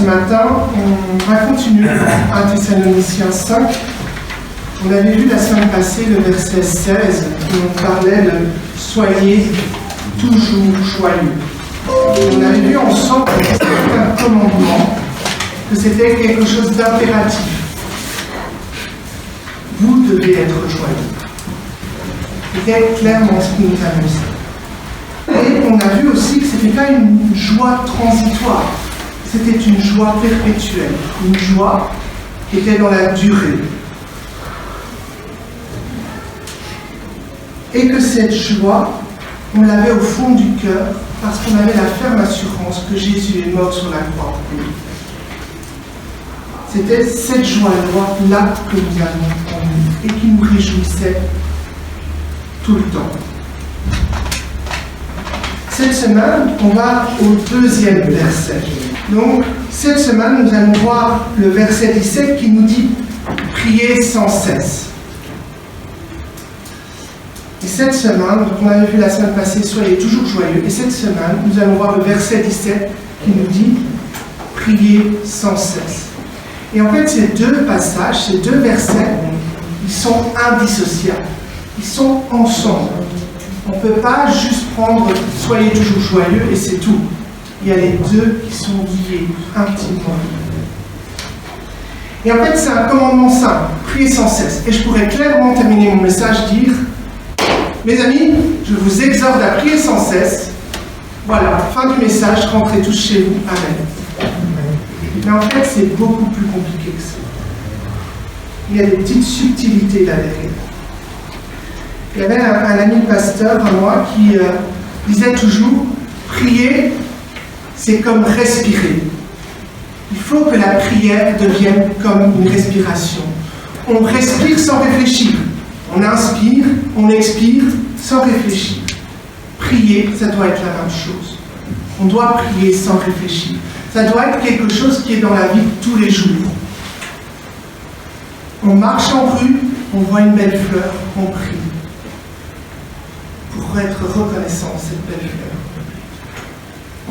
ce matin, on va continuer à Thessaloniciens 5. On avait vu la semaine passée le verset 16 où on parlait de « Soyez toujours joyeux ». On avait vu ensemble que c'était un commandement, que c'était quelque chose d'impératif. Vous devez être joyeux. C'était clairement ce qui nous annonçait. Et on a vu aussi que ce n'était pas une joie transitoire, c'était une joie perpétuelle, une joie qui était dans la durée. Et que cette joie, on l'avait au fond du cœur parce qu'on avait la ferme assurance que Jésus est mort sur la croix. C'était cette joie-là que nous avons en nous et qui nous réjouissait tout le temps. Cette semaine, on va au deuxième verset. Donc, cette semaine, nous allons voir le verset 17 qui nous dit « Priez sans cesse ». Et cette semaine, donc on avait vu la semaine passée « Soyez toujours joyeux ». Et cette semaine, nous allons voir le verset 17 qui nous dit « Priez sans cesse ». Et en fait, ces deux passages, ces deux versets, ils sont indissociables. Ils sont ensemble. On ne peut pas juste prendre « Soyez toujours joyeux » et c'est tout. Il y a les deux qui sont liés, intimement liés. Et en fait, c'est un commandement simple, priez sans cesse. Et je pourrais clairement terminer mon message, dire « Mes amis, je vous exhorte à prier sans cesse. Voilà, fin du message, rentrez tous chez vous. Amen. » Mais en fait, c'est beaucoup plus compliqué que ça. Il y a des petites subtilités là derrière. Il y avait un ami pasteur à moi qui disait toujours « Prier, c'est comme respirer. Il faut que la prière devienne comme une respiration. On respire sans réfléchir. On inspire, on expire sans réfléchir. Prier, ça doit être la même chose. On doit prier sans réfléchir. Ça doit être quelque chose qui est dans la vie de tous les jours. On marche en rue, on voit une belle fleur, on prie. Pour être reconnaissant de cette belle fleur.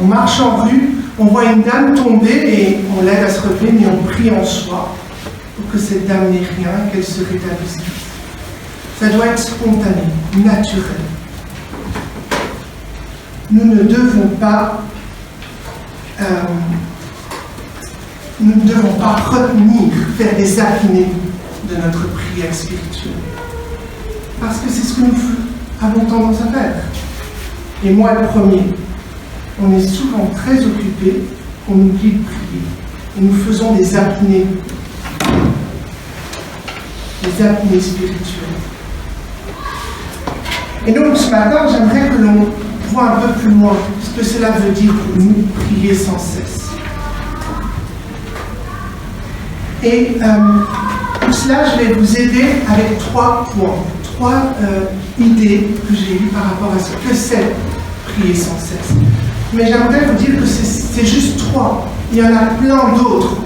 On marche en rue, on voit une dame tomber et on l'aide à se relever, mais on prie en soi pour que cette dame n'ait rien, qu'elle se rétablisse. Ça doit être spontané, naturel. Nous ne devons pas retenir, faire des apnées de notre prière spirituelle. Parce que c'est ce que nous avons tendance à faire. Et moi le premier. On est souvent très occupés, on oublie de prier. Et nous faisons des apnées spirituelles. Et donc ce matin, j'aimerais que l'on voit un peu plus loin ce que cela veut dire pour nous, prier sans cesse. Et pour cela, je vais vous aider avec 3 points, 3 idées que j'ai eues par rapport à ce que c'est prier sans cesse. Mais j'aimerais vous dire que c'est juste 3. Il y en a plein d'autres.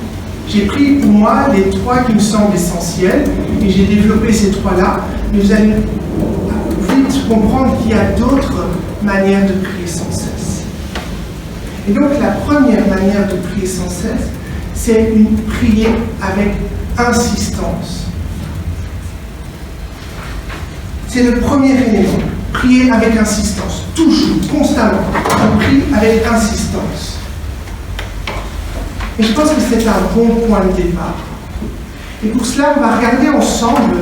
J'ai pris pour moi les 3 qui me semblent essentiels et j'ai développé ces 3-là. Mais vous allez vite comprendre qu'il y a d'autres manières de prier sans cesse. Et donc la première manière de prier sans cesse, c'est une prière avec insistance. C'est le premier élément. Prier avec insistance. Toujours, constamment. On prie avec insistance. Et je pense que c'est un bon point de départ. Et pour cela, on va regarder ensemble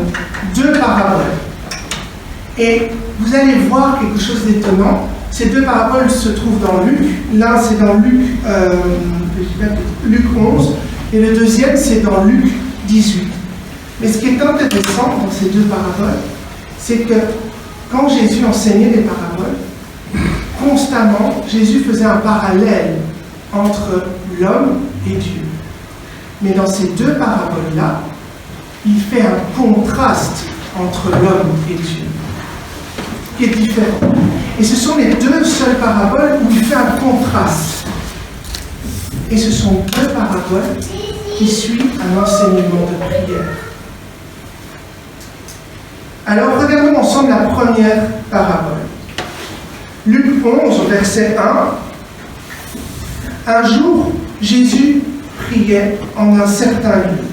2 paraboles. Et vous allez voir quelque chose d'étonnant. Ces 2 paraboles se trouvent dans Luc. L'un, c'est dans Luc 11. Et le deuxième, c'est dans Luc 18. Mais ce qui est intéressant dans ces 2 paraboles, c'est que quand Jésus enseignait les paraboles, constamment, Jésus faisait un parallèle entre l'homme et Dieu. Mais dans ces 2 paraboles-là, il fait un contraste entre l'homme et Dieu, qui est différent. Et ce sont les 2 seules paraboles où il fait un contraste. Et ce sont 2 paraboles qui suivent un enseignement de prière. Alors, regardons ensemble la première parabole. Luc 11, verset 1. Un jour, Jésus priait en un certain lieu.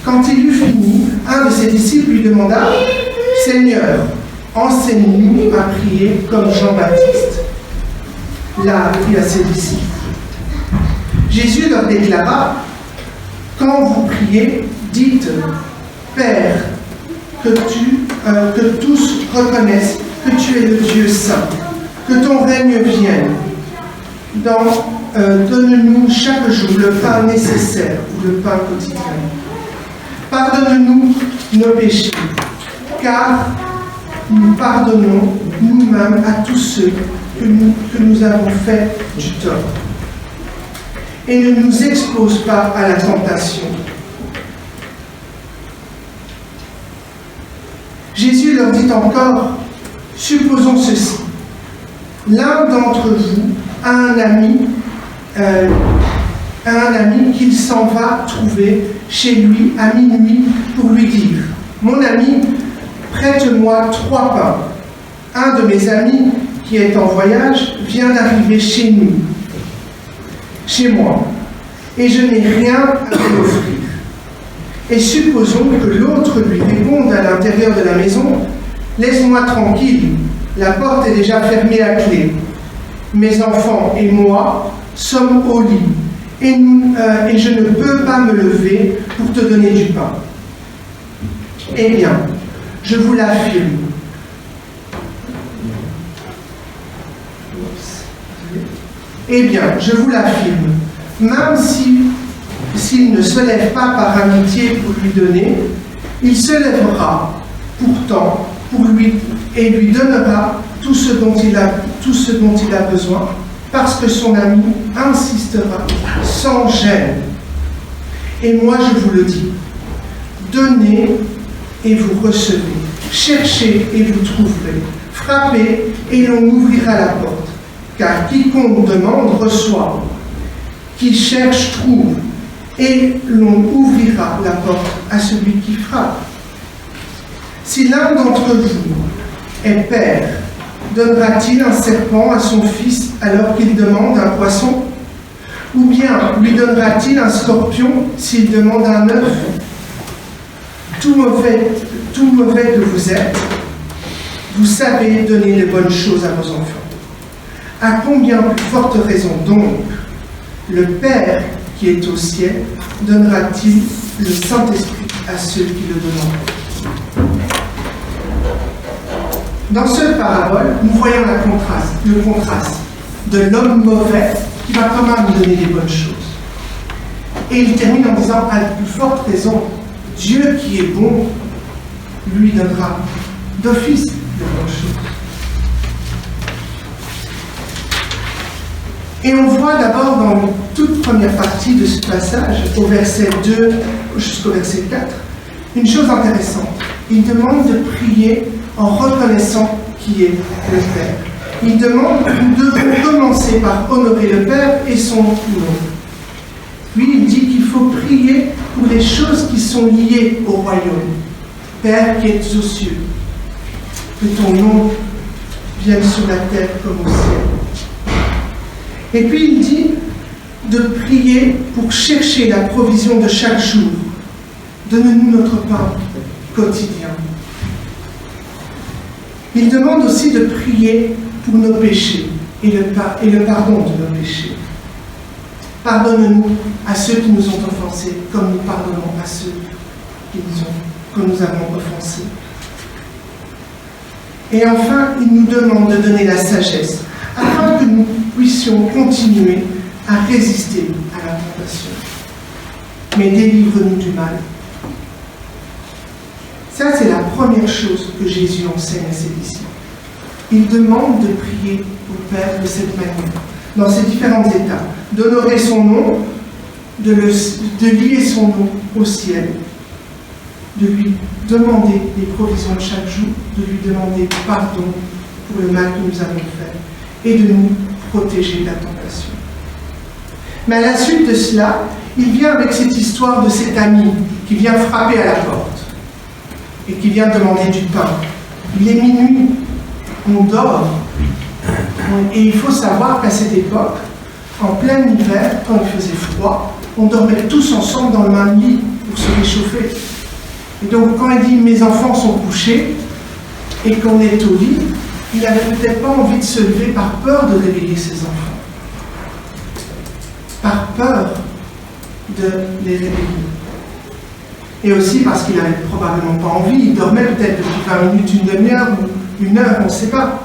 Quand il eut fini, un de ses disciples lui demanda « Seigneur, enseigne-nous à prier comme Jean-Baptiste. » Là, il a ses disciples. Jésus leur déclara « Quand vous priez, dites « Père, que tous reconnaissent que tu es le Dieu saint, que ton règne vienne. Donne-nous chaque jour le pain nécessaire ou le pain quotidien. Pardonne-nous nos péchés, car nous pardonnons nous-mêmes à tous ceux que nous avons fait du tort. Et ne nous expose pas à la tentation. » Jésus leur dit encore, « Supposons ceci. L'un d'entre vous a un ami qu'il s'en va trouver chez lui à minuit pour lui dire, « Mon ami, prête-moi 3 pains. Un de mes amis qui est en voyage vient d'arriver chez moi, et je n'ai rien à lui offrir. » Et supposons que l'autre lui réponde à l'intérieur de la maison, « Laisse-moi tranquille, la porte est déjà fermée à clé. Mes enfants et moi sommes au lit, et je ne peux pas me lever pour te donner du pain. Eh bien, je vous l'affirme. Eh bien, je vous l'affirme, même s'il ne se lève pas par amitié pour lui donner, il se lèvera pourtant pour lui et lui donnera tout ce dont il a besoin, parce que son ami insistera sans gêne. Et moi je vous le dis, donnez et vous recevez, cherchez et vous trouverez, frappez et l'on ouvrira la porte, car quiconque demande reçoit, qui cherche trouve, et l'on ouvrira la porte à celui qui frappe. Si l'un d'entre vous est père, donnera-t-il un serpent à son fils alors qu'il demande un poisson? Ou bien lui donnera-t-il un scorpion s'il demande un œuf? Tout mauvais que vous êtes, vous savez donner les bonnes choses à vos enfants. À combien plus forte raison donc le Père qui est au ciel donnera-t-il le Saint-Esprit à ceux qui le demanderont? Dans cette parabole, nous voyons le contraste de l'homme mauvais qui va quand même nous donner des bonnes choses. Et il termine en disant, à la plus forte raison, Dieu qui est bon, lui donnera d'office de bonnes choses. Et on voit d'abord dans la toute première partie de ce passage, au verset 2 jusqu'au verset 4, une chose intéressante. Il demande de prier en reconnaissant qui est le Père. Il demande que nous devons commencer par honorer le Père et son nom. Puis il dit qu'il faut prier pour les choses qui sont liées au royaume. Père qui es aux cieux, que ton nom vienne sur la terre comme au ciel. Et puis il dit de prier pour chercher la provision de chaque jour. Donne-nous notre pain quotidien. Il demande aussi de prier pour nos péchés et le pardon de nos péchés. Pardonne-nous à ceux qui nous ont offensés, comme nous pardonnons à ceux que nous avons offensés. Et enfin, il nous demande de donner la sagesse, afin que nous puissions continuer à résister à la tentation. Mais délivre-nous du mal. Ça, c'est la première chose que Jésus enseigne à ses disciples. Il demande de prier au Père de cette manière, dans ces différents états, d'honorer son nom, de lier son nom au ciel, de lui demander les provisions de chaque jour, de lui demander pardon pour le mal que nous avons fait et de nous protéger de la tentation. Mais à la suite de cela, il vient avec cette histoire de cet ami qui vient frapper à la porte et qui vient demander du pain. Il est minuit, on dort, et il faut savoir qu'à cette époque, en plein hiver, quand il faisait froid, on dormait tous ensemble dans le même lit pour se réchauffer. Et donc, quand il dit « mes enfants sont couchés » et qu'on est au lit, il n'avait peut-être pas envie de se lever par peur de réveiller ses enfants. Par peur de les réveiller. Et aussi parce qu'il n'avait probablement pas envie. Il dormait peut-être depuis 20 minutes, une demi-heure ou une heure, on ne sait pas.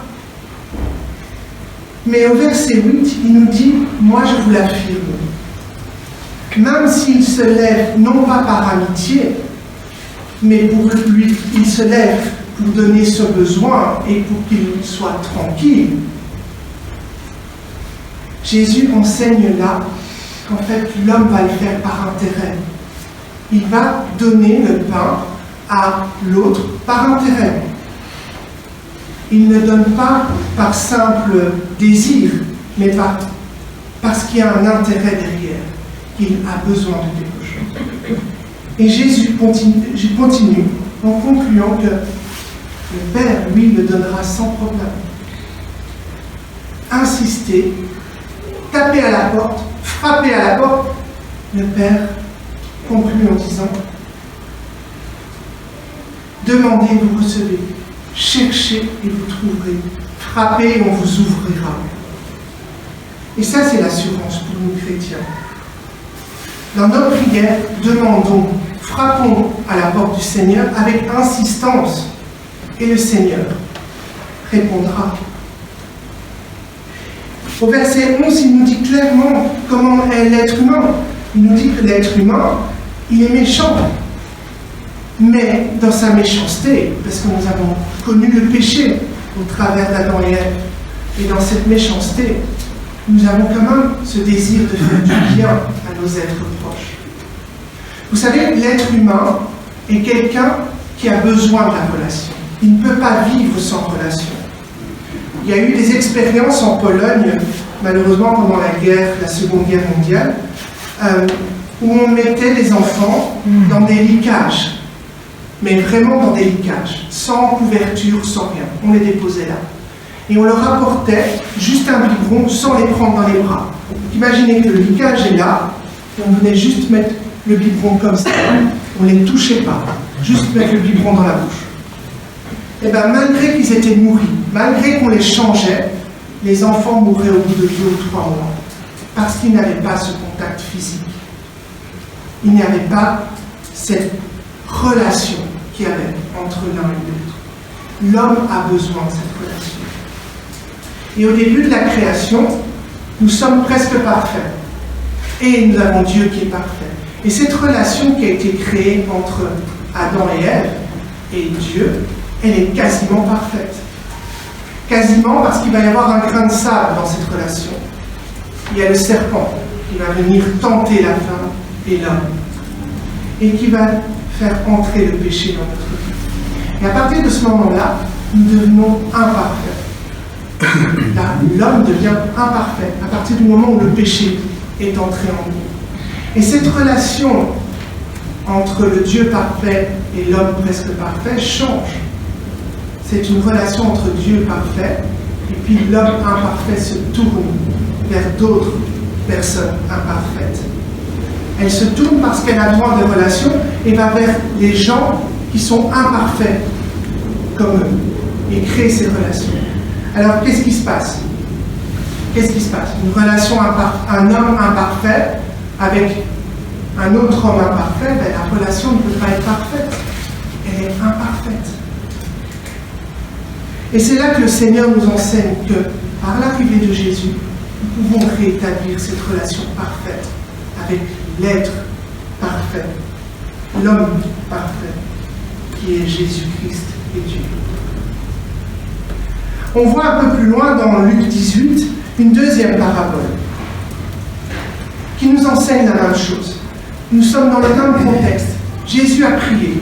Mais au verset 8, il nous dit « moi je vous l'affirme ». Même s'il se lève, non pas par amitié, mais pour lui, il se lève pour donner ce besoin et pour qu'il soit tranquille. Jésus enseigne là qu'en fait l'homme va le faire par intérêt. Il va donner le pain à l'autre par intérêt. Il ne donne pas par simple désir, mais parce qu'il y a un intérêt derrière, qu'il a besoin de quelque chose. Et Jésus continue en concluant que le Père, lui, le donnera sans problème. Insister, taper à la porte, frapper à la porte, le Père conclut en disant « Demandez, vous recevez, cherchez et vous trouverez, frappez et on vous ouvrira. » Et ça, c'est l'assurance pour nous chrétiens. Dans nos prières, demandons, frappons à la porte du Seigneur avec insistance, et le Seigneur répondra. Au verset 11, il nous dit clairement comment est l'être humain. Il nous dit que l'être humain, il est méchant. Mais dans sa méchanceté, parce que nous avons connu le péché au travers d'Adam et Ève, et dans cette méchanceté, nous avons quand même ce désir de faire du bien à nos êtres proches. Vous savez, l'être humain est quelqu'un qui a besoin de la relation. Il ne peut pas vivre sans relation. Il y a eu des expériences en Pologne, malheureusement pendant la Seconde Guerre mondiale, où on mettait les enfants dans des lits cages, mais vraiment dans des lits cages, sans couverture, sans rien. On les déposait là. Et on leur apportait juste un biberon sans les prendre dans les bras. Imaginez que le lit cage est là, et on venait juste mettre le biberon comme ça, on ne les touchait pas, juste mettre le biberon dans la bouche. Et bien malgré qu'ils étaient nourris, malgré qu'on les changeait, les enfants mouraient au bout de 2 ou 3 mois, parce qu'ils n'avaient pas ce contact physique. Ils n'avaient pas cette relation qu'il y avait entre l'un et l'autre. L'homme a besoin de cette relation. Et au début de la création, nous sommes presque parfaits. Et nous avons Dieu qui est parfait. Et cette relation qui a été créée entre Adam et Ève et Dieu, elle est quasiment parfaite. Quasiment parce qu'il va y avoir un grain de sable dans cette relation. Il y a le serpent qui va venir tenter la femme et l'homme. Et qui va faire entrer le péché dans notre vie. Et à partir de ce moment-là, nous devenons imparfaits. Là, l'homme devient imparfait à partir du moment où le péché est entré en nous. Et cette relation entre le Dieu parfait et l'homme presque parfait change. C'est une relation entre Dieu parfait et puis l'homme imparfait se tourne vers d'autres personnes imparfaites. Elle se tourne parce qu'elle a besoin de relations et va vers les gens qui sont imparfaits comme eux et crée ces relations. Alors qu'est-ce qui se passe? Qu'est-ce qui se passe? Une relation, un homme imparfait avec un autre homme imparfait, ben, la relation ne peut pas être parfaite. Elle est imparfaite. Et c'est là que le Seigneur nous enseigne que, par l'arrivée de Jésus, nous pouvons rétablir cette relation parfaite avec l'être parfait, l'homme parfait, qui est Jésus-Christ et Dieu. On voit un peu plus loin dans Luc 18 une deuxième parabole qui nous enseigne la même chose. Nous sommes dans le même contexte. Jésus a prié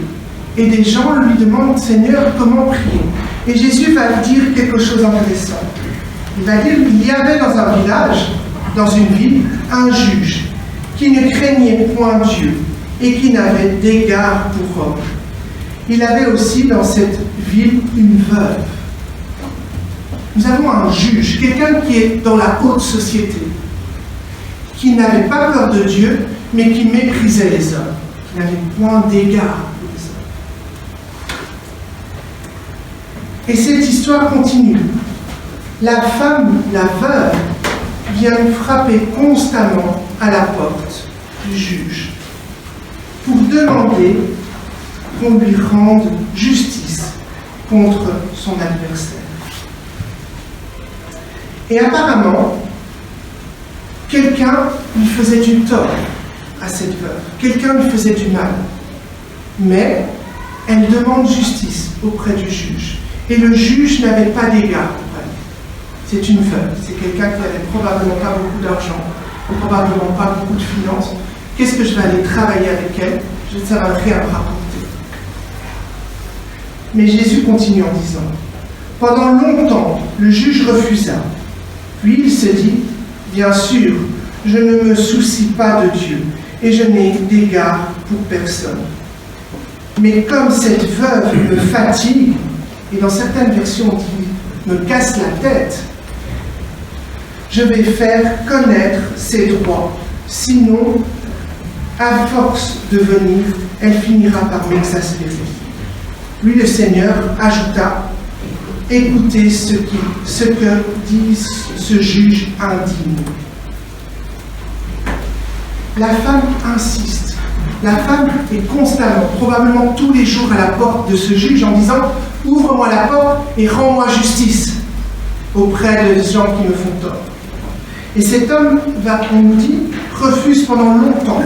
et des gens lui demandent « Seigneur, comment prier ?» Et Jésus va dire quelque chose d'intéressant. Il va dire qu'il y avait dans un village, dans une ville, un juge qui ne craignait point Dieu et qui n'avait d'égard pour homme. Il avait aussi dans cette ville une veuve. Nous avons un juge, quelqu'un qui est dans la haute société, qui n'avait pas peur de Dieu, mais qui méprisait les hommes, qui n'avait point d'égard pour les hommes. Et cette histoire continue. La femme, la veuve, vient frapper constamment à la porte du juge pour demander qu'on lui rende justice contre son adversaire. Et apparemment, quelqu'un lui faisait du tort à cette veuve, quelqu'un lui faisait du mal, mais elle demande justice auprès du juge, et le juge n'avait pas d'égard pour elle. C'est une veuve, c'est quelqu'un qui n'avait probablement pas beaucoup d'argent, probablement pas beaucoup de finances. Qu'est-ce que je vais aller travailler avec elle? Ça ne va rien me rapporter. Mais Jésus continue en disant, pendant longtemps, le juge refusa. Puis il se dit, bien sûr, je ne me soucie pas de Dieu et je n'ai d'égard pour personne. Mais comme cette veuve me fatigue, et dans certaines versions on dit me casse la tête, je vais faire connaître ses droits. Sinon, à force de venir, elle finira par m'exaspérer. Puis le Seigneur ajouta, écoutez ce que dit ce juge indigne. La femme insiste. La femme est constamment, probablement tous les jours à la porte de ce juge en disant « Ouvre-moi la porte et rends-moi justice auprès des gens qui me font tort. » Et cet homme, on nous dit, refuse pendant longtemps.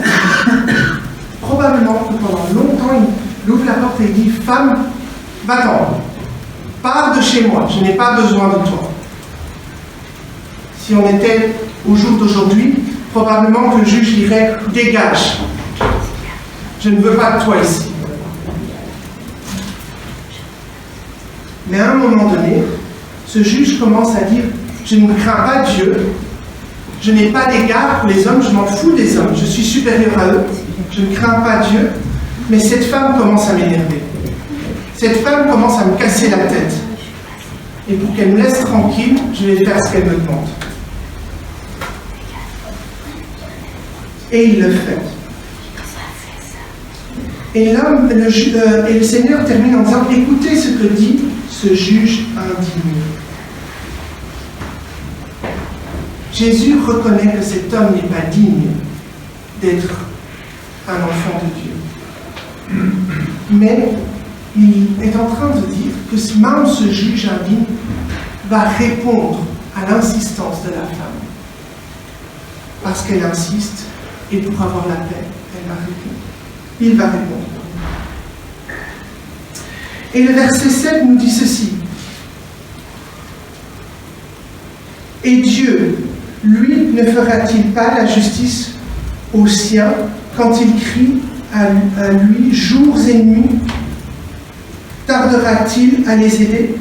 Probablement que pendant longtemps, il ouvre la porte et il dit « Femme, va-t'en, pars de chez moi, je n'ai pas besoin de toi. » Si on était au jour d'aujourd'hui, probablement que le juge dirait « Dégage, je ne veux pas de toi ici. » Mais à un moment donné, ce juge commence à dire « Je ne crains pas Dieu, je n'ai pas d'égard pour les hommes, je m'en fous des hommes, je suis supérieur à eux, je ne crains pas Dieu. » Mais cette femme commence à m'énerver. Cette femme commence à me casser la tête. Et pour qu'elle me laisse tranquille, je vais faire ce qu'elle me demande. Et il le fait. Et l'homme, et le Seigneur termine en disant, écoutez ce que dit ce juge indigné. Jésus reconnaît que cet homme n'est pas digne d'être un enfant de Dieu. Mais il est en train de dire que même ce juge indigne va répondre à l'insistance de la femme. Parce qu'elle insiste, et pour avoir la paix, elle va répondre. Il va répondre. Et le verset 7 nous dit ceci. Et Dieu, lui, ne fera-t-il pas la justice aux siens quand il crie à lui jours et nuits? Tardera-t-il à les aider?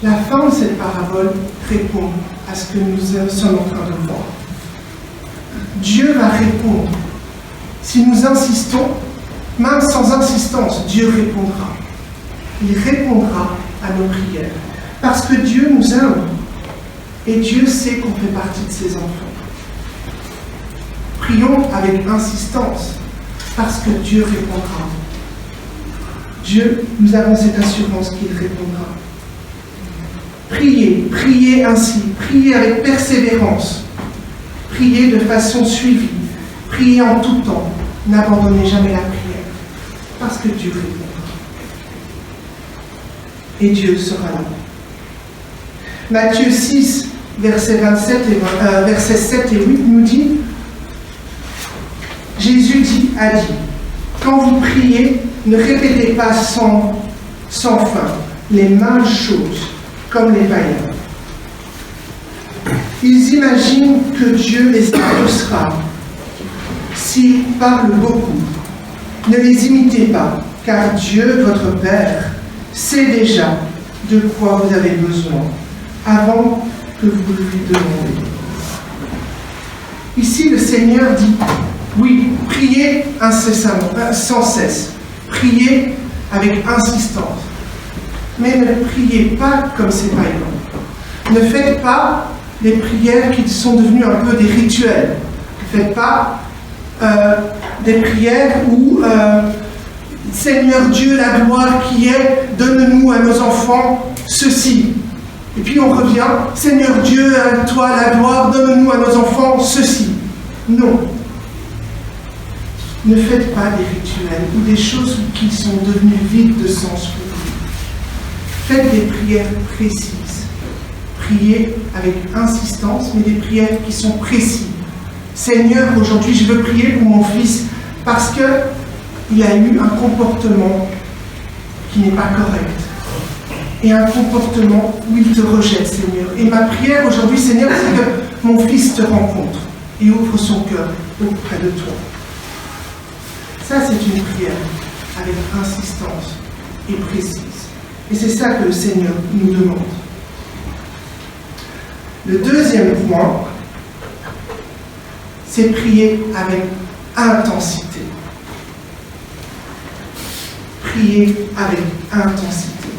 La fin de cette parabole répond à ce que nous sommes en train de voir. Dieu va répondre. Si nous insistons, même sans insistance, Dieu répondra. Il répondra à nos prières. Parce que Dieu nous aime. Et Dieu sait qu'on fait partie de ses enfants. Prions avec insistance, parce que Dieu répondra. Dieu, nous avons cette assurance qu'il répondra. Priez, priez ainsi, priez avec persévérance, priez de façon suivie, priez en tout temps, n'abandonnez jamais la prière, parce que Dieu répondra. Et Dieu sera là. Matthieu 6, versets 7 et 8 nous dit, Jésus a dit, quand vous priez, ne répétez pas sans fin les mêmes choses comme les païens. Ils imaginent que Dieu les exaucera s'ils parlent beaucoup. Ne les imitez pas, car Dieu, votre Père, sait déjà de quoi vous avez besoin avant que vous lui demandiez. Ici, le Seigneur dit, oui, priez incessamment, sans cesse. Priez avec insistance. Mais ne priez pas comme ces païens. Ne faites pas les prières qui sont devenues un peu des rituels. Ne faites pas des prières où Seigneur Dieu, la gloire qui est, donne-nous à nos enfants ceci. Et puis on revient, Seigneur Dieu, à toi la gloire, donne-nous à nos enfants ceci. Non. Ne faites pas des rituels ou des choses qui sont devenues vides de sens pour vous. Faites des prières précises. Priez avec insistance, mais des prières qui sont précises. Seigneur, aujourd'hui, je veux prier pour mon fils parce qu'il a eu un comportement qui n'est pas correct. Et un comportement où il te rejette, Seigneur. Et ma prière aujourd'hui, Seigneur, c'est que mon fils te rencontre et ouvre son cœur auprès de toi. Ça, c'est une prière avec insistance et précise. Et c'est ça que le Seigneur nous demande. Le deuxième point, c'est prier avec intensité. Prier avec intensité.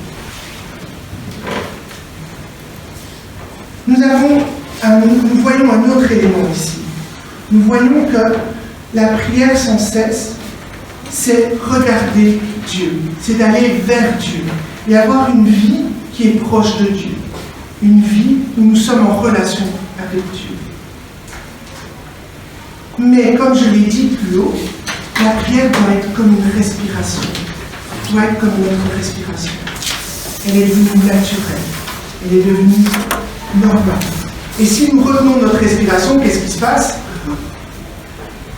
Nous voyons un autre élément ici. Nous voyons que la prière sans cesse, c'est regarder Dieu, c'est d'aller vers Dieu et avoir une vie qui est proche de Dieu, une vie où nous sommes en relation avec Dieu. Mais comme je l'ai dit plus haut, la prière doit être comme une respiration, doit être comme notre respiration. Elle est devenue naturelle, elle est devenue normale. Et si nous retenons notre respiration, qu'est-ce qui se passe?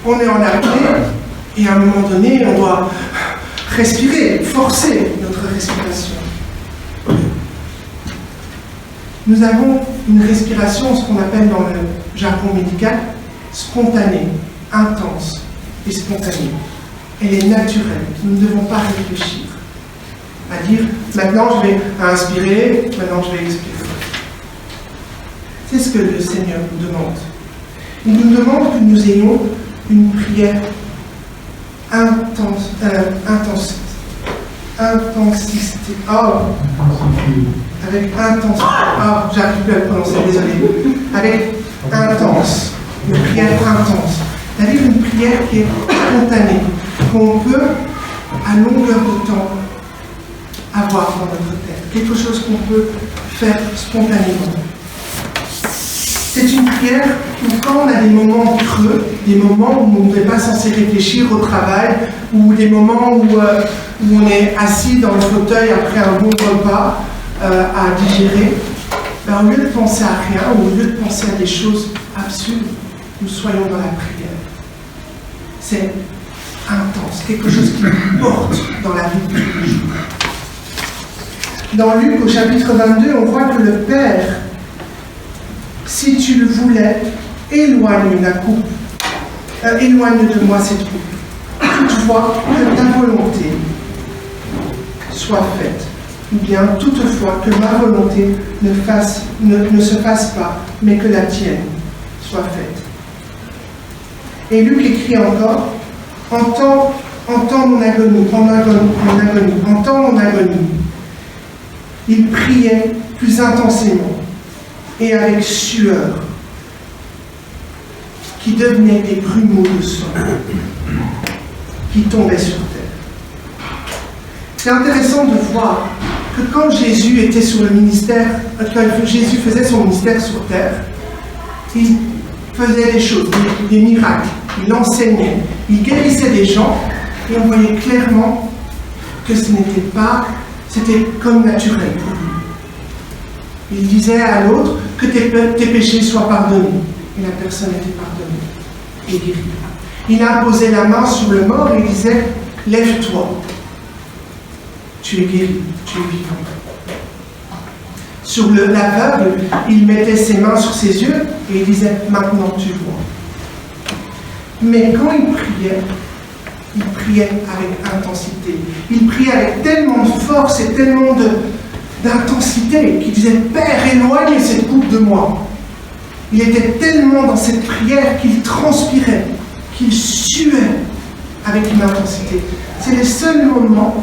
On est en apnée. Et à un moment donné, on doit respirer, forcer notre respiration. Nous avons une respiration, ce qu'on appelle dans le jargon médical, spontanée, intense et spontanée. Elle est naturelle. Nous ne devons pas réfléchir. À dire, maintenant je vais inspirer, maintenant je vais expirer. C'est ce que le Seigneur nous demande. Il nous demande que nous ayons une prière intensité. Avec intensité. J'arrive plus à le prononcer, désolé. Avec intense. Une prière intense. C'est-à-dire une prière qui est spontanée, qu'on peut, à longueur de temps, avoir dans notre tête. Quelque chose qu'on peut faire spontanément. C'est une prière où quand on a des moments creux, des moments où on n'est pas censé réfléchir au travail, ou des moments où on est assis dans le fauteuil après un bon repas à digérer, au lieu de penser à rien, ou au lieu de penser à des choses absurdes, nous soyons dans la prière. C'est intense, quelque chose qui nous porte dans la vie de tous les jours. Dans Luc, au chapitre 22, on voit que le Père, si tu le voulais, éloigne de moi cette coupe. Toutefois, que ta volonté soit faite. Ou bien, toutefois, que ma volonté ne se fasse pas, mais que la tienne soit faite. Et Luc écrit encore, entends mon agonie, entends mon agonie. Il priait plus intensément et avec sueur, qui devenaient des grumeaux de sang, qui tombaient sur terre. C'est intéressant de voir que quand Jésus était sur le ministère, quand Jésus faisait son ministère sur terre, il faisait des choses, des miracles, il enseignait, il guérissait des gens, et on voyait clairement que ce n'était pas, c'était comme naturel pour lui. Il disait à l'autre que tes péchés soient pardonnés. Et la personne était pardonnée et guérie. Il imposait la main sur le mort et il disait, lève-toi. Tu es guéri, tu es vivant. Sur l'aveugle, il mettait ses mains sur ses yeux et il disait, maintenant tu vois. Mais quand il priait avec intensité. Il priait avec tellement de force et tellement d'intensité qu'il disait, Père, éloigne cette coupe de moi. Il était tellement dans cette prière qu'il transpirait, qu'il suait avec une intensité. C'est les seuls moments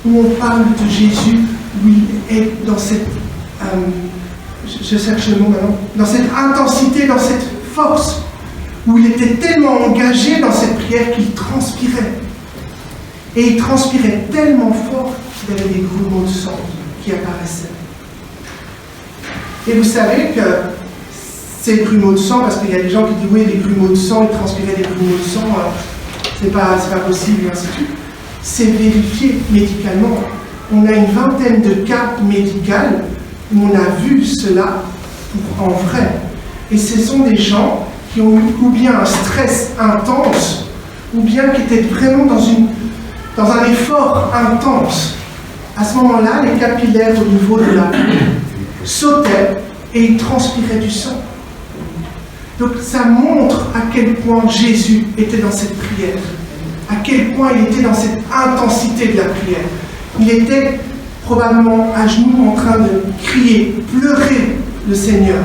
où on parle de Jésus, où il est dans cette, je cherche le mot maintenant, dans cette intensité, dans cette force, où il était tellement engagé dans cette prière qu'il transpirait. Et il transpirait tellement fort qu'il y avait des grumeaux de sang qui apparaissaient. Et vous savez que ces grumeaux de sang, parce qu'il y a des gens qui disent oui, les grumeaux de sang, ils transpiraient des grumeaux de sang, c'est pas possible, et ainsi de suite. C'est vérifié médicalement. On a une vingtaine de cas médicaux où on a vu cela en vrai. Et ce sont des gens qui ont eu ou bien un stress intense, ou bien qui étaient vraiment dans un effort intense. À ce moment-là, les capillaires au niveau de la peau sautaient et ils transpiraient du sang. Donc ça montre à quel point Jésus était dans cette prière, à quel point il était dans cette intensité de la prière. Il était probablement à genoux en train de crier, pleurer le Seigneur,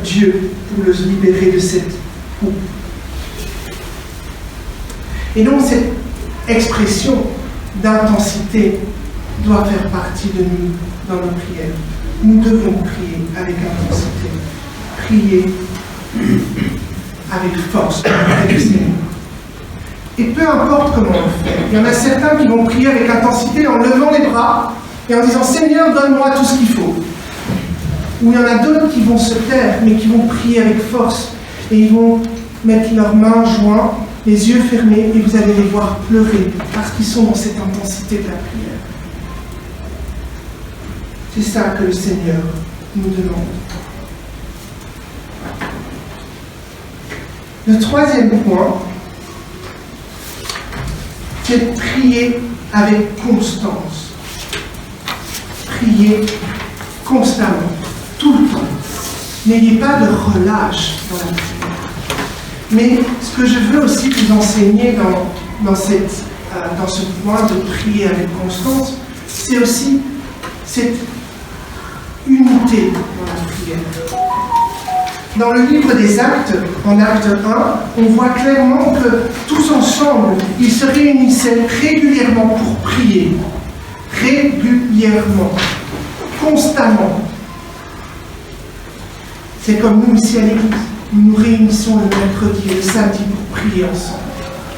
Dieu, pour le libérer de cette coupe. Et donc cette expression d'intensité doit faire partie de nous dans nos prières. Nous devons prier avec intensité, prier avec force avec le Seigneur. Et peu importe comment on le fait, il y en a certains qui vont prier avec intensité en levant les bras et en disant « Seigneur, donne-moi tout ce qu'il faut ». Ou il y en a d'autres qui vont se taire, mais qui vont prier avec force. Et ils vont mettre leurs mains jointes, les yeux fermés, et vous allez les voir pleurer, parce qu'ils sont dans cette intensité de la prière. C'est ça que le Seigneur nous demande. Le troisième point, c'est de prier avec constance. Prier constamment, tout le temps. N'ayez pas de relâche dans la prière. Mais ce que je veux aussi vous enseigner dans ce point de prier avec constance, c'est aussi cette unité dans la prière. Dans le livre des Actes, en Acte 1, on voit clairement que tous ensemble, ils se réunissaient régulièrement pour prier. Régulièrement. Constamment. C'est comme nous ici à l'église. Nous nous réunissons le mercredi et le samedi pour prier ensemble.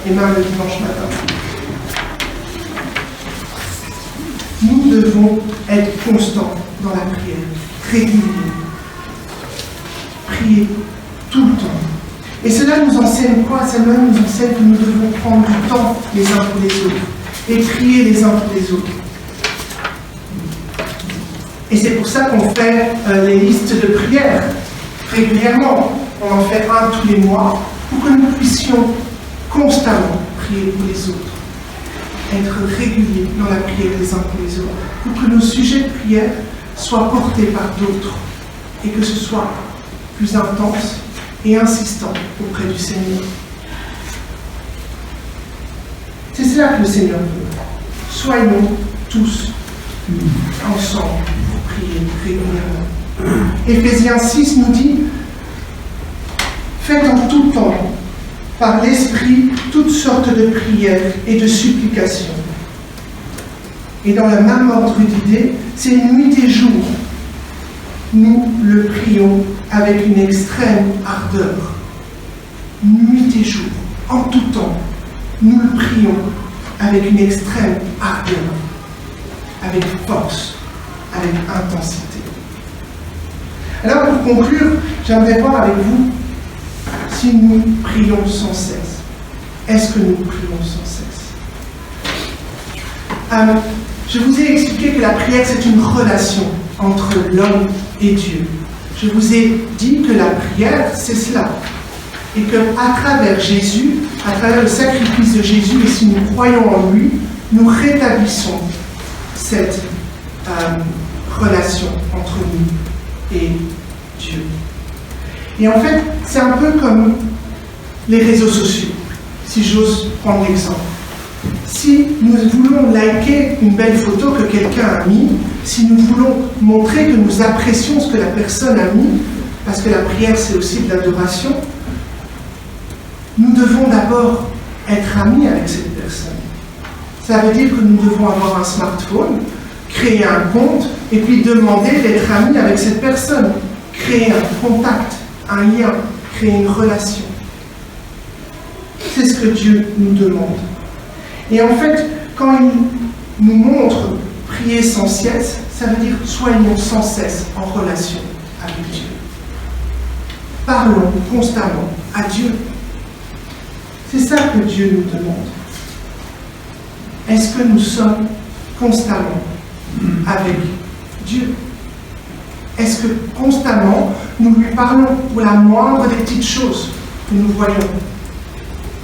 Et même le dimanche matin. Nous devons être constants dans la prière. Réguliers. Prier tout le temps. Et cela nous enseigne quoi? Cela nous enseigne que nous devons prendre du temps les uns pour les autres et prier les uns pour les autres. Et c'est pour ça qu'on fait les listes de prières régulièrement. On en fait un tous les mois pour que nous puissions constamment prier pour les autres. Être réguliers dans la prière les uns pour les autres. Pour que nos sujets de prière soient portés par d'autres et que ce soit plus intense et insistant auprès du Seigneur. C'est cela que le Seigneur veut. Soyons tous ensemble pour prier régulièrement. Éphésiens 6 nous dit « Faites en tout temps, par l'Esprit, toutes sortes de prières et de supplications. » Et dans le même ordre d'idée, c'est nuit et jour. Nous le prions avec une extrême ardeur. Nuit et jour, en tout temps, nous le prions avec une extrême ardeur, avec force, avec intensité. Alors pour conclure, j'aimerais voir avec vous si nous prions sans cesse. Est-ce que nous prions sans cesse? Je vous ai expliqué que la prière, c'est une relation entre l'homme et Dieu. Je vous ai dit que la prière, c'est cela. Et qu'à travers Jésus, à travers le sacrifice de Jésus, et si nous croyons en lui, nous rétablissons cette relation entre nous et Dieu. Et en fait, c'est un peu comme les réseaux sociaux, si j'ose prendre l'exemple. Si nous voulons liker une belle photo que quelqu'un a mise, si nous voulons montrer que nous apprécions ce que la personne a mis, parce que la prière c'est aussi de l'adoration, nous devons d'abord être amis avec cette personne. Ça veut dire que nous devons avoir un smartphone, créer un compte, et puis demander d'être amis avec cette personne. Créer un contact, un lien, créer une relation. C'est ce que Dieu nous demande. Et en fait, quand il nous montre prier sans cesse, ça veut dire soyons sans cesse en relation avec Dieu. Parlons constamment à Dieu. C'est ça que Dieu nous demande. Est-ce que nous sommes constamment avec Dieu? Est-ce que constamment nous lui parlons pour la moindre des petites choses que nous voyons,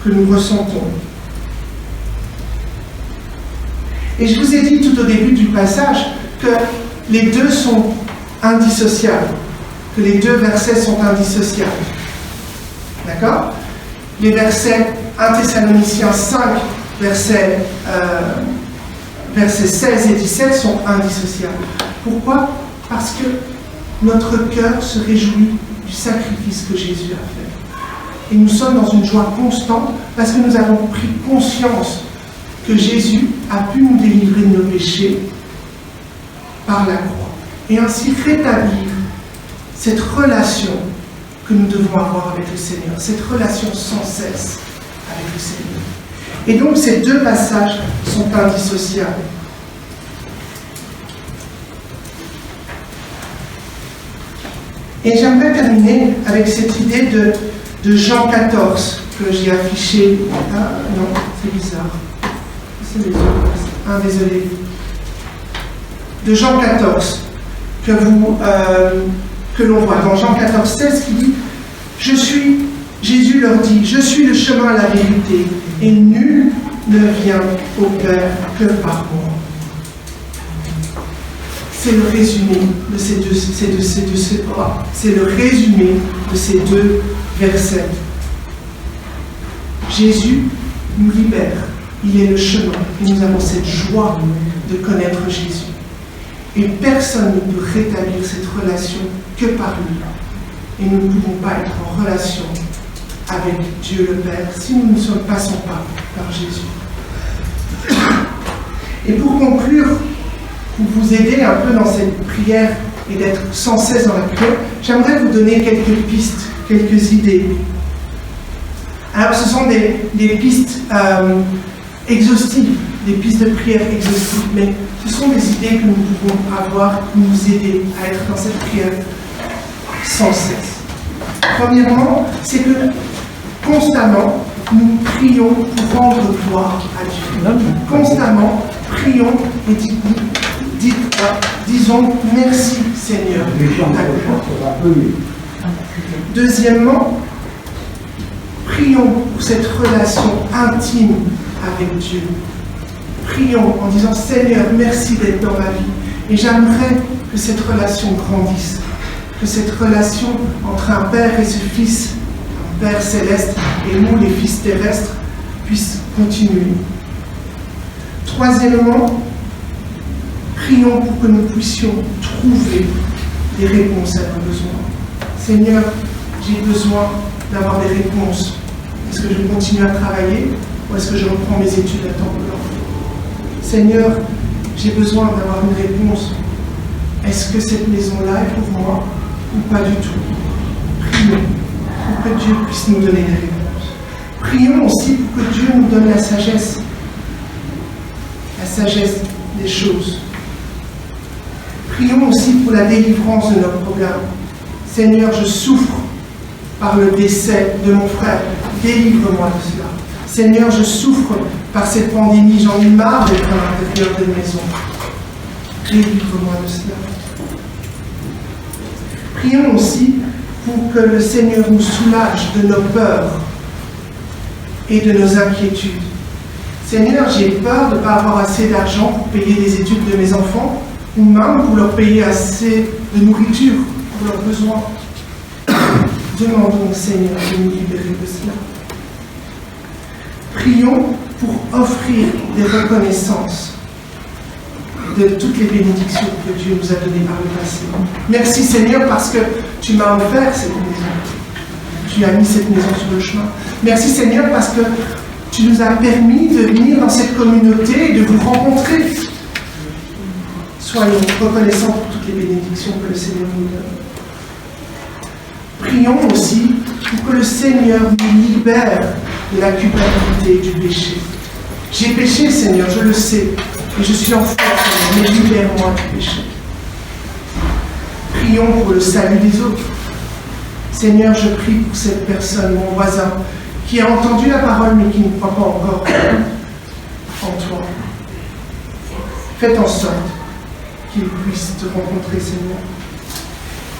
que nous ressentons? Et je vous ai dit tout au début du passage que les deux sont indissociables, que les deux versets sont indissociables. D'accord? Les versets 1 Thessaloniciens 5, versets 16 et 17 sont indissociables. Pourquoi? Parce que notre cœur se réjouit du sacrifice que Jésus a fait. Et nous sommes dans une joie constante parce que nous avons pris conscience que Jésus a pu nous délivrer de nos péchés par la croix. Et ainsi rétablir cette relation que nous devons avoir avec le Seigneur, cette relation sans cesse avec le Seigneur. Et donc ces deux passages sont indissociables. Et j'aimerais terminer avec cette idée de Jean 14 que j'ai affichée. Ah non, c'est bizarre. C'est les autres. Désolé. De Jean 14 que l'on voit dans Jean 14, 16 qui dit Jésus leur dit, je suis le chemin à la vérité, et nul ne vient au Père que par moi. C'est le résumé de ces deux versets. Jésus nous libère, il est le chemin, et nous avons cette joie de connaître Jésus. Et personne ne peut rétablir cette relation que par lui. Et nous ne pouvons pas être en relation avec Dieu le Père si nous ne passons pas par Jésus. Et pour conclure, pour vous aider un peu dans cette prière et d'être sans cesse dans la prière, j'aimerais vous donner quelques pistes, quelques idées. Alors ce sont des pistes exhaustives, des pistes de prière exhaustives, mais ce sont des idées que nous pouvons avoir pour nous aider à être dans cette prière sans cesse. Premièrement, c'est que constamment, nous prions pour rendre gloire à Dieu. Constamment, prions et disons merci Seigneur. Deuxièmement, prions pour cette relation intime avec Dieu. Prions en disant Seigneur, merci d'être dans ma vie. Et j'aimerais que cette relation grandisse, que cette relation entre un père et ce fils, un père céleste et nous les fils terrestres, puisse continuer. Troisièmement, prions pour que nous puissions trouver des réponses à nos besoins. Seigneur, j'ai besoin d'avoir des réponses. Est-ce que je continue à travailler ou est-ce que je reprends mes études à temps plein? Seigneur, j'ai besoin d'avoir une réponse. Est-ce que cette maison-là est pour moi ou pas du tout? Prions pour que Dieu puisse nous donner des réponses. Prions aussi pour que Dieu nous donne la sagesse des choses. Prions aussi pour la délivrance de nos problèmes. Seigneur, je souffre par le décès de mon frère. Délivre-moi de cela. Seigneur, je souffre par cette pandémie. J'en ai marre d'être à l'intérieur des maisons. Délivre-moi de cela. Prions aussi pour que le Seigneur nous soulage de nos peurs et de nos inquiétudes. Seigneur, j'ai peur de ne pas avoir assez d'argent pour payer les études de mes enfants ou même pour leur payer assez de nourriture pour leurs besoins. Demandons au Seigneur de nous libérer de cela. Prions pour offrir des reconnaissances de toutes les bénédictions que Dieu nous a données par le passé. Merci Seigneur parce que tu m'as offert cette maison. Tu as mis cette maison sur le chemin. Merci Seigneur parce que tu nous as permis de venir dans cette communauté et de vous rencontrer. Soyons reconnaissants pour toutes les bénédictions que le Seigneur nous donne. Prions aussi pour que le Seigneur nous libère de la culpabilité et du péché. J'ai péché, Seigneur, je le sais, et je suis en faute, Seigneur, mais libère-moi du péché. Prions pour le salut des autres. Seigneur, je prie pour cette personne, mon voisin, qui a entendu la parole mais qui ne croit pas encore en toi. Faites en sorte qu'il puisse te rencontrer, Seigneur.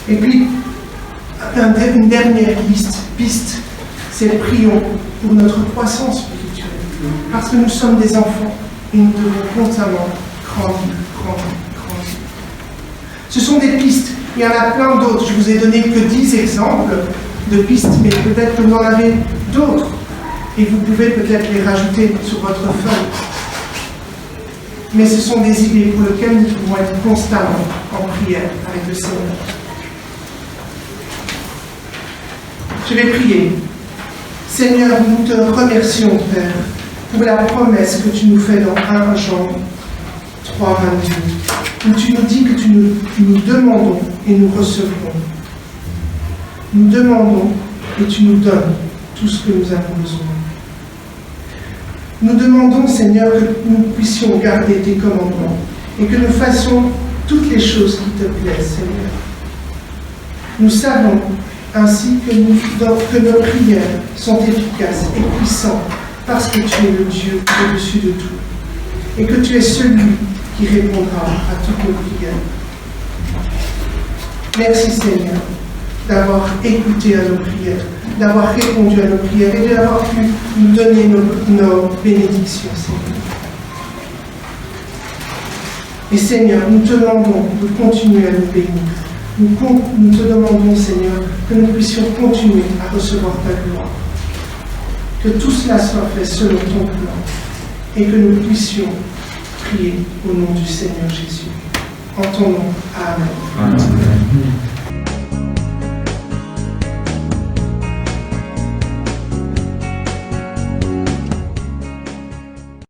Et puis, une dernière piste, c'est prions pour notre croissance spirituelle. Parce que nous sommes des enfants et nous devons constamment grandir. Ce sont des pistes. Il y en a plein d'autres. Je vous ai donné que 10 exemples de pistes, mais peut-être que vous en avez d'autres. Et vous pouvez peut-être les rajouter sur votre feuille. Mais ce sont des idées pour lesquelles nous pouvons être constamment en prière avec le Seigneur. Je vais prier. Seigneur, nous te remercions, Père, pour la promesse que tu nous fais dans 1 Jean 3, 22, où tu nous dis que nous demandons et nous recevrons. Nous demandons et tu nous donnes tout ce que nous avons besoin. Nous demandons, Seigneur, que nous puissions garder tes commandements et que nous fassions toutes les choses qui te plaisent, Seigneur. Nous savons ainsi que nos prières sont efficaces et puissantes parce que tu es le Dieu au-dessus de tout et que tu es celui qui répondra à toutes nos prières. Merci, Seigneur, d'avoir écouté à nos prières, d'avoir répondu à nos prières et d'avoir pu nous donner nos bénédictions, Seigneur. Et Seigneur, nous te demandons de continuer à nous bénir. Nous te demandons, Seigneur, que nous puissions continuer à recevoir ta gloire. Que tout cela soit fait selon ton plan et que nous puissions prier au nom du Seigneur Jésus. En ton nom, Amen. Amen.